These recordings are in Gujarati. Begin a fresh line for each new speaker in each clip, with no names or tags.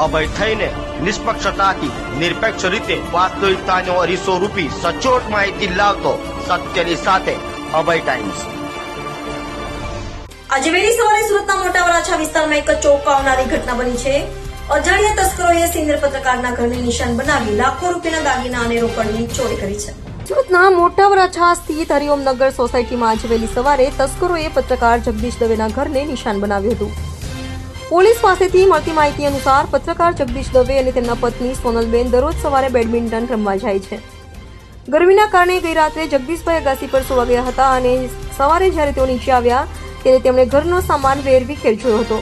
અભય થઈને નિષ્પક્ષતાથી નિરપેક્ષ રીતે વાસ્તવિકતાનો અરીસો રૂપી સચોટ માહિતી લાવતો સત્યની સાથે અભય ટાઈમ્સ।
આજે વહેલી સવારે સુરતના મોટા વરાછા વિસ્તારમાં એક ચોંકાવનારી ઘટના બની છે। અજાણ્યા તસ્કરોએ સિનિયર પત્રકારના ઘરને નિશાન બનાવી લાખો રૂપિયાના દાગીના અને રોકડની ચોરી કરી છે। સુરતના મોટા વરાછા સ્થિત હરિઓમનગર સોસાયટીમાં આજે વહેલી સવારે તસ્કરોએ પત્રકાર જગદીશ દવેના ઘરને નિશાન બનાવ્યું હતું। પોલીસ પાસેથી મળતી માહિતી અનુસાર પત્રકાર જગદીશ દવે અને તેમના પત્ની સોનલબેન દરરોજ સવારે બેડમિન્ટન રમવા જાય છે। ગરમીના કારણે ગઈ રાત્રે જગદીશભાઈ અગાસી પર સુવા ગયા હતા અને સવારે જ્યારે તેઓ નીચે આવ્યા ત્યારે તેમણે ઘરનો સામાન વેરવિખેર જોયો હતો।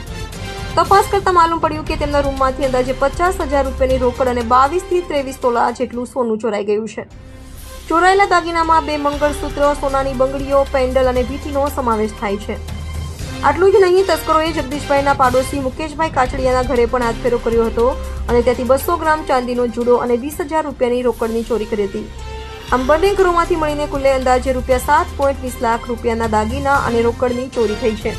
તપાસ કરતા માલુમ પડ્યું કે તેમના રૂમમાંથી અંદાજે 50,000 રૂપિયાની રોકડ અને 22 થી 23 તોલા જેટલું સોનું ચોરાઈ ગયું છે। ચોરાયેલા દાગીનામાં 2 મંગળસૂત્ર, સોનાની બંગડીઓ, પેન્ડલ અને વીંટીનો સમાવેશ થાય છે। આટલું જ નહીં, તસ્કરોએ જગદીશભાઈના પાડોશી મુકેશભાઈ કાચડિયાના ઘરે પણ હાથફેરો કર્યો હતો અને ત્યાંથી 200 ગ્રામ ચાંદીનો જુડો અને 20,000 રૂપિયાની રોકડની ચોરી કરી હતી। આમ બંને ઘરોમાંથી મળીને કુલ્લે અંદાજે ₹7.20 લાખ રૂપિયાના દાગીના અને રોકડની ચોરી થઈ છે।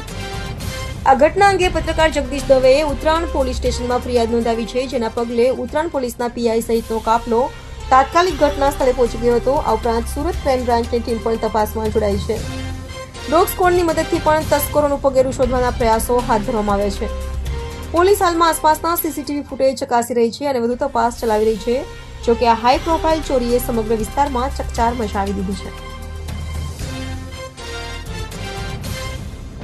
આ ઘટના અંગે પત્રકાર જગદીશ દવેએ ઉત્તરાયણ પોલીસ સ્ટેશનમાં ફરિયાદ નોંધાવી છે, જેના પગલે ઉત્તરાયણ પોલીસના પીઆઈ સહિતનો કાફલો તાત્કાલિક ઘટના સ્થળે પહોંચી ગયો હતો। આ ઉપરાંત સુરત ક્રાઇમ બ્રાન્ચની ટીમ પણ તપાસમાં જોડાઈ છે। ડોગ સ્ક્વોડની મદદથી પણ તસ્કરોનું પગેરું શોધવાના પ્રયાસો હાથ ધરવામાં આવ્યા છે। પોલીસ હાલમાં આસપાસના સીસીટીવી ફૂટેજ ચકાસી રહી છે અને વધુ તપાસ ચલાવી રહી છે। જોકે આ હાઈ પ્રોફાઇલ ચોરીએ સમગ્ર વિસ્તારમાં ચકચાર મચાવી દીધી છે।